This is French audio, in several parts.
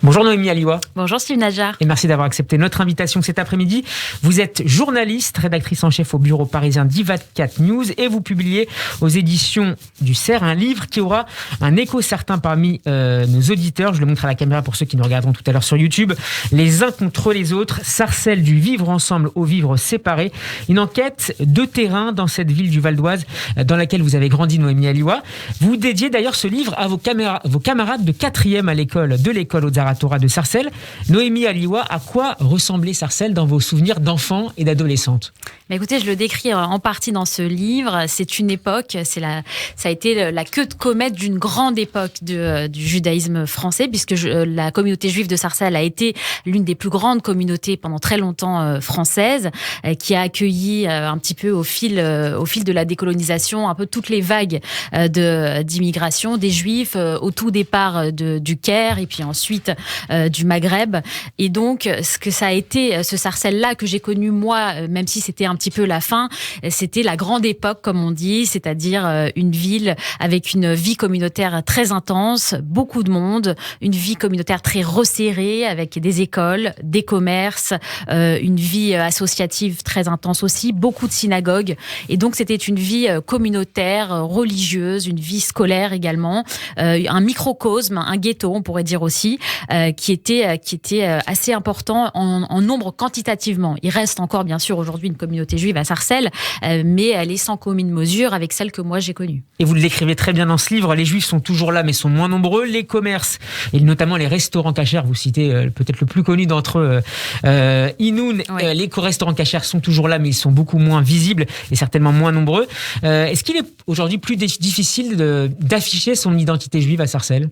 Bonjour Noémie Aliwa. Bonjour Steve Nadjar. Et merci d'avoir accepté notre invitation cet après-midi. Vous êtes journaliste, rédactrice en chef au bureau parisien d'I24 News et vous publiez aux éditions du CERF un livre qui aura un écho certain parmi nos auditeurs. Je le montre à la caméra pour ceux qui nous regarderont tout à l'heure sur YouTube. Les uns contre les autres, Sarcelles du vivre ensemble au vivre séparé. Une enquête de terrain dans cette ville du Val d'Oise dans laquelle vous avez grandi, Noémie Aliwa. Vous dédiez d'ailleurs ce livre à vos camarades de 4e à l'école Haute-Zarathora de Sarcelles. Noémie Aliwa, à quoi ressemblait Sarcelles dans vos souvenirs d'enfants et d'adolescentes ? Écoutez, je le décris en partie dans ce livre. C'est une époque, ça a été la queue de comète d'une grande époque du judaïsme français, puisque la communauté juive de Sarcelles a été l'une des plus grandes communautés pendant très longtemps françaises, qui a accueilli un petit peu au fil de la décolonisation un peu toutes les vagues d'immigration des juifs au tout départ du Caire et puis ensuite du Maghreb. Et donc, ce que ça a été, ce Sarcelles-là que j'ai connu moi, même si c'était un petit peu la fin, c'était la grande époque, comme on dit, c'est-à-dire une ville avec une vie communautaire très intense, beaucoup de monde, une vie communautaire très resserrée, avec des écoles, des commerces, une vie associative très intense aussi, beaucoup de synagogues. Et donc, c'était une vie communautaire, religieuse, une vie scolaire également, un microcosme, un ghetto, on pourrait dire aussi, qui était assez important en nombre quantitativement. Il reste encore, bien sûr, aujourd'hui une communauté juive à Sarcelles, mais elle est sans commune mesure avec celle que moi j'ai connue. Et vous l'écrivez très bien dans ce livre, les juifs sont toujours là mais sont moins nombreux, les commerces et notamment les restaurants cachers, vous citez peut-être le plus connu d'entre eux, Inoun, oui. Les restaurants cachers sont toujours là mais ils sont beaucoup moins visibles et certainement moins nombreux. Est-ce qu'il est aujourd'hui plus difficile d'afficher son identité juive à Sarcelles ?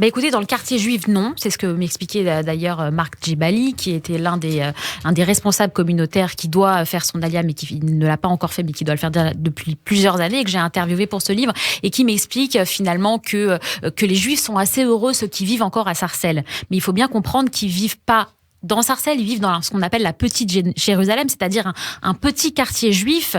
Écoutez, dans le quartier juif, non. C'est ce que m'expliquait d'ailleurs Marc Djebali, qui était un des responsables communautaires qui doit faire son alia, mais qui ne l'a pas encore fait, mais qui doit le faire depuis plusieurs années, et que j'ai interviewé pour ce livre, et qui m'explique finalement que les juifs sont assez heureux, ceux qui vivent encore à Sarcelles. Mais il faut bien comprendre qu'ils vivent pas dans Sarcelles, ils vivent dans ce qu'on appelle la petite Jérusalem, c'est-à-dire un petit quartier juif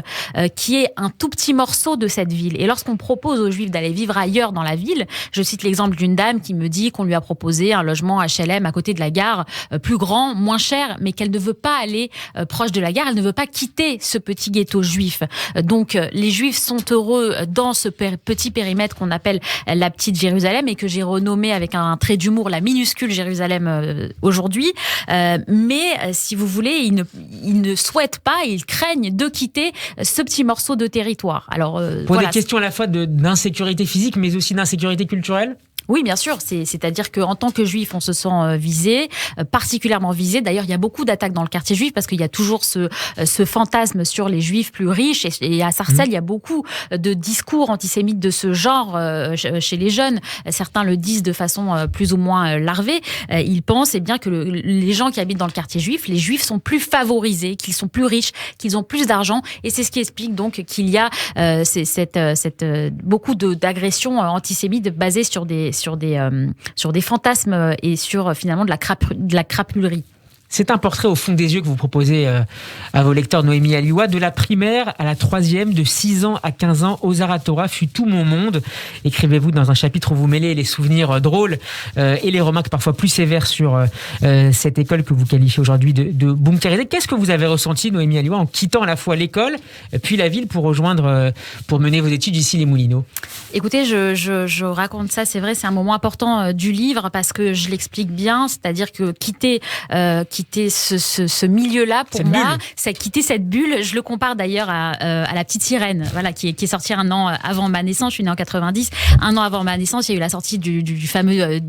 qui est un tout petit morceau de cette ville. Et lorsqu'on propose aux juifs d'aller vivre ailleurs dans la ville, je cite l'exemple d'une dame qui me dit qu'on lui a proposé un logement HLM à côté de la gare, plus grand, moins cher, mais qu'elle ne veut pas aller proche de la gare, elle ne veut pas quitter ce petit ghetto juif. Donc les juifs sont heureux dans ce petit périmètre qu'on appelle la petite Jérusalem et que j'ai renommé avec un trait d'humour la minuscule Jérusalem aujourd'hui. Mais si vous voulez, ils ne souhaitent pas, ils craignent de quitter ce petit morceau de territoire. Alors, pour des questions à la fois d'insécurité physique, mais aussi d'insécurité culturelle ? Oui, bien sûr. C'est-à-dire qu'en tant que juif, on se sent visé, particulièrement visé. D'ailleurs, il y a beaucoup d'attaques dans le quartier juif parce qu'il y a toujours ce fantasme sur les juifs plus riches. Et à Sarcelles, il y a beaucoup de discours antisémites de ce genre chez les jeunes. Certains le disent de façon plus ou moins larvée. Ils pensent bien que les gens qui habitent dans le quartier juif, les juifs sont plus favorisés, qu'ils sont plus riches, qu'ils ont plus d'argent. Et c'est ce qui explique donc qu'il y a beaucoup d'agressions antisémites basées sur des fantasmes et sur finalement de la crapulerie. C'est un portrait au fond des yeux que vous proposez à vos lecteurs, Noémie Aliwa. De la primaire à la 3e, de 6 ans à 15 ans, Haute-Zarathora fut tout mon monde. Écrivez-vous dans un chapitre où vous mêlez les souvenirs drôles et les remarques parfois plus sévères sur cette école que vous qualifiez aujourd'hui de bunkérisée. Qu'est-ce que vous avez ressenti, Noémie Aliwa, en quittant à la fois l'école puis la ville pour mener vos études ici, les Moulineaux ? Écoutez, je raconte ça, c'est vrai, c'est un moment important du livre parce que je l'explique bien, c'est-à-dire que quitter ce milieu-là, pour moi, c'est quitter cette bulle. Je le compare d'ailleurs à La Petite Sirène, voilà, qui est sortie un an avant ma naissance. Je suis née en 90. Un an avant ma naissance, il y a eu la sortie du fameux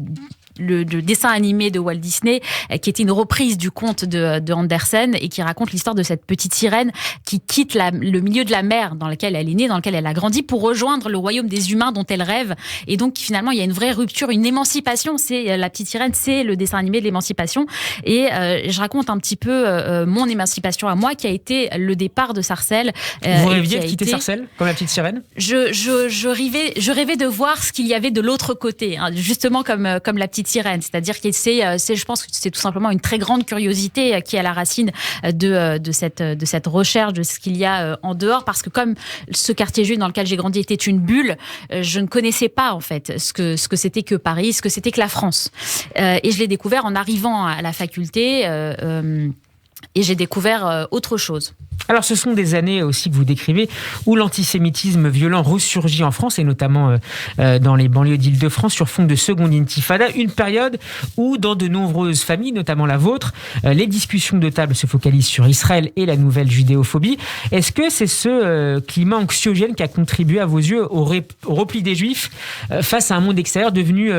le dessin animé de Walt Disney, qui était une reprise du conte de Andersen et qui raconte l'histoire de cette petite sirène qui quitte le milieu de la mer dans lequel elle est née, dans lequel elle a grandi, pour rejoindre le royaume des humains dont elle rêve. Et donc finalement, il y a une vraie rupture, une émancipation. C'est La Petite Sirène, c'est le dessin animé de l'émancipation. Et je raconte un petit peu mon émancipation à moi, qui a été le départ de Sarcelles. Vous rêviez de quitter Sarcelles, comme La Petite Sirène ? Je rêvais de voir ce qu'il y avait de l'autre côté, hein, justement comme La Petite petite sirène. C'est-à-dire que je pense que c'est tout simplement une très grande curiosité qui est à la racine de cette recherche de ce qu'il y a en dehors, parce que comme ce quartier juif dans lequel j'ai grandi était une bulle, je ne connaissais pas en fait ce que c'était que Paris, ce que c'était que la France. Et je l'ai découvert en arrivant à la faculté et j'ai découvert autre chose. Alors, ce sont des années aussi que vous décrivez où l'antisémitisme violent ressurgit en France et notamment dans les banlieues d'Île-de-France sur fond de seconde intifada. Une période où, dans de nombreuses familles, notamment la vôtre, les discussions de table se focalisent sur Israël et la nouvelle judéophobie. Est-ce que c'est ce climat anxiogène qui a contribué à vos yeux au repli des Juifs face à un monde extérieur devenu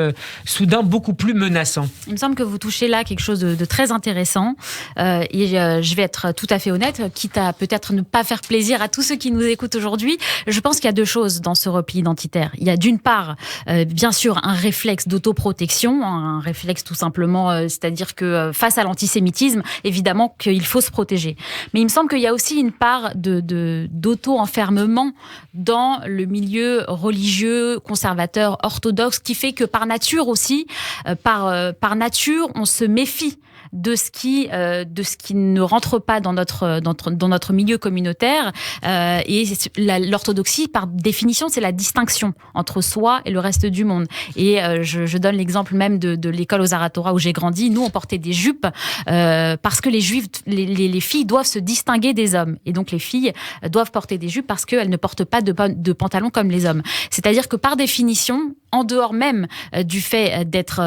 soudain beaucoup plus menaçant ? Il me semble que vous touchez là quelque chose de très intéressant et je vais être tout à fait honnête, quitte à peut-être ne pas faire plaisir à tous ceux qui nous écoutent aujourd'hui. Je pense qu'il y a deux choses dans ce repli identitaire. Il y a d'une part, bien sûr, un réflexe d'autoprotection, un réflexe tout simplement, c'est-à-dire que face à l'antisémitisme, évidemment qu'il faut se protéger. Mais il me semble qu'il y a aussi une part d'auto-enfermement dans le milieu religieux, conservateur, orthodoxe, qui fait que par nature aussi, par nature, on se méfie de ce qui ne rentre pas dans notre milieu communautaire. Et l'orthodoxie, par définition, c'est la distinction entre soi et le reste du monde. Et je donne l'exemple même de l'école aux Aratora où j'ai grandi. Nous, on portait des jupes parce que les juifs, les filles doivent se distinguer des hommes. Et donc, les filles doivent porter des jupes parce qu'elles ne portent pas de pantalons comme les hommes. C'est-à-dire que par définition, en dehors même du fait d'être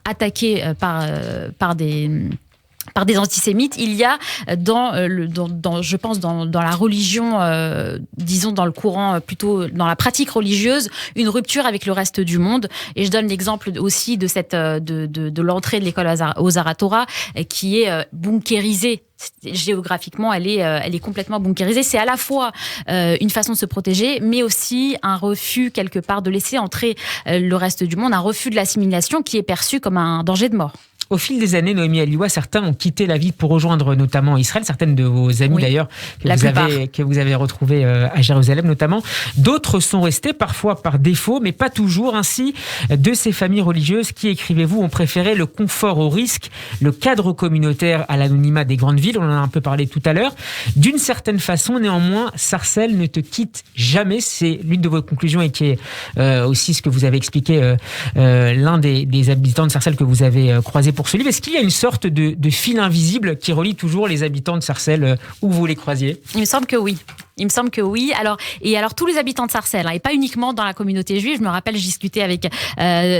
attaqué par des antisémites, il y a je pense dans la religion, disons dans le courant, plutôt dans la pratique religieuse, une rupture avec le reste du monde. Et je donne l'exemple aussi de l'entrée de l'école aux Aratora, qui est bunkérisée. Géographiquement, elle est complètement bunkérisée. C'est à la fois une façon de se protéger, mais aussi un refus quelque part de laisser entrer le reste du monde, un refus de l'assimilation qui est perçu comme un danger de mort. Au fil des années, Noémie Aliwa, certains ont quitté la ville pour rejoindre notamment Israël, certaines de vos amies d'ailleurs que vous avez retrouvées à Jérusalem notamment. D'autres sont restés, parfois par défaut, mais pas toujours. Ainsi, de ces familles religieuses qui, écrivez-vous, ont préféré le confort au risque, le cadre communautaire à l'anonymat des grandes villes. On en a un peu parlé tout à l'heure. D'une certaine façon, néanmoins, Sarcelles ne te quitte jamais. C'est l'une de vos conclusions et qui est aussi ce que vous avez expliqué, l'un des habitants de Sarcelles que vous avez croisé pour ce livre. Est-ce qu'il y a une sorte de fil invisible qui relie toujours les habitants de Sarcelles où vous les croisiez ? Il me semble que oui. Alors tous les habitants de Sarcelles, et pas uniquement dans la communauté juive. Je me rappelle, j'ai discuté avec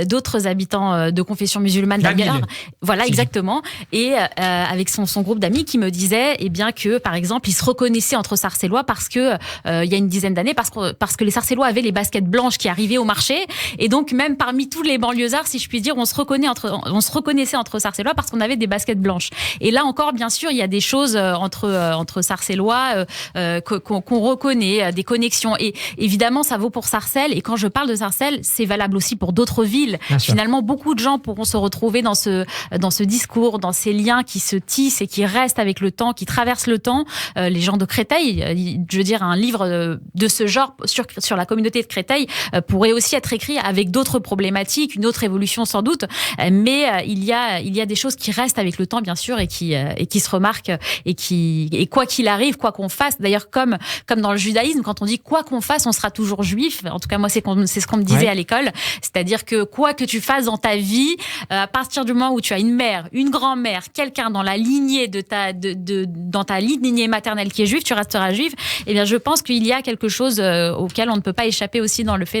d'autres habitants de confession musulmane d'ailleurs. Voilà, exactement. Et avec son groupe d'amis qui me disaient, que par exemple, ils se reconnaissaient entre Sarcellois parce que il y a une dizaine d'années, parce que les Sarcellois avaient les baskets blanches qui arrivaient au marché, et donc même parmi tous les banlieusards, si je puis dire, on se reconnaissait entre Sarcellois parce qu'on avait des baskets blanches. Et là encore, bien sûr, il y a des choses entre Sarcellois qu'on reconnaît, des connexions. Et évidemment, ça vaut pour Sarcelles. Et quand je parle de Sarcelles, c'est valable aussi pour d'autres villes. Finalement, beaucoup de gens pourront se retrouver dans ce discours, dans ces liens qui se tissent et qui restent avec le temps, qui traversent le temps. Les gens de Créteil, je veux dire, un livre de ce genre sur la communauté de Créteil pourrait aussi être écrit avec d'autres problématiques, une autre évolution sans doute. Mais il y a des choses qui restent avec le temps, bien sûr, et qui se remarquent et quoi qu'il arrive, quoi qu'on fasse. D'ailleurs, comme dans le judaïsme, quand on dit quoi qu'on fasse, on sera toujours juif. En tout cas, moi, c'est ce qu'on me disait à l'école. C'est-à-dire que quoi que tu fasses dans ta vie, à partir du moment où tu as une mère, une grand-mère, quelqu'un dans la lignée dans ta lignée maternelle qui est juif, tu resteras juif. Eh bien, je pense qu'il y a quelque chose auquel on ne peut pas échapper aussi dans le fait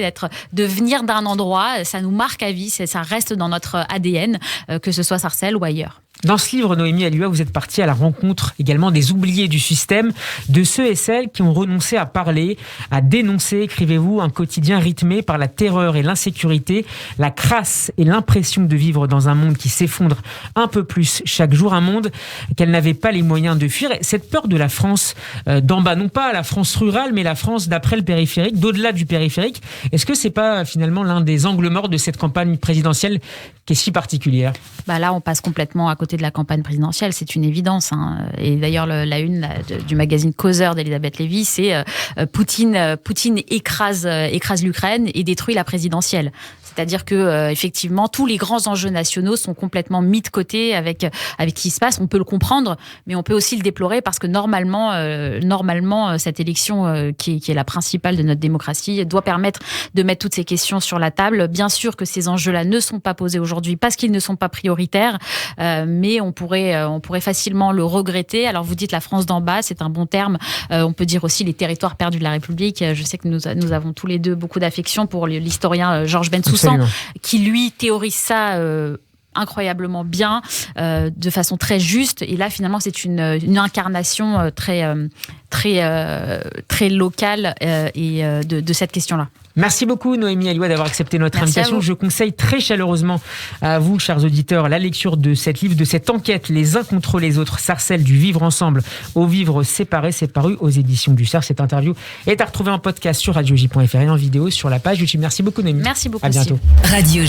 de venir d'un endroit. Ça nous marque à vie, ça reste dans notre ADN, que ce soit Sarcelles ou ailleurs. Dans ce livre, Noémie Aliwa, vous êtes partie à la rencontre également des oubliés du système, de ceux et celles qui ont renoncé à parler, à dénoncer, écrivez-vous, un quotidien rythmé par la terreur et l'insécurité, la crasse et l'impression de vivre dans un monde qui s'effondre un peu plus chaque jour, un monde qu'elle n'avait pas les moyens de fuir. Cette peur de la France d'en bas, non pas la France rurale, mais la France d'après le périphérique, d'au-delà du périphérique, est-ce que c'est pas finalement l'un des angles morts de cette campagne présidentielle qui est si particulière ? Là, on passe complètement à côté de la campagne présidentielle, c'est une évidence. Et d'ailleurs, la une du magazine Causeur d'Elisabeth Lévy, c'est Poutine écrase l'Ukraine et détruit la présidentielle. C'est-à-dire que effectivement, tous les grands enjeux nationaux sont complètement mis de côté avec ce qui se passe. On peut le comprendre, mais on peut aussi le déplorer parce que normalement, cette élection qui est la principale de notre démocratie doit permettre de mettre toutes ces questions sur la table. Bien sûr que ces enjeux-là ne sont pas posés aujourd'hui parce qu'ils ne sont pas prioritaires, mais on pourrait facilement le regretter. Alors vous dites la France d'en bas, c'est un bon terme. On peut dire aussi les territoires perdus de la République. Je sais que nous avons tous les deux beaucoup d'affection pour l'historien Georges Bensoussan, qui lui théorise ça incroyablement bien, de façon très juste. Et là, finalement, c'est une incarnation très locale de cette question-là. Merci beaucoup Noémie Alioua d'avoir accepté notre invitation. Je conseille très chaleureusement à vous, chers auditeurs, la lecture de cet livre, de cette enquête, Les uns contre les autres, Sarcelles du vivre ensemble au vivre séparé. C'est paru aux éditions du CERF. Cette interview est à retrouver en podcast sur radioj.fr et en vidéo sur la page YouTube. Merci beaucoup Noémie. Merci beaucoup. À bientôt. Radio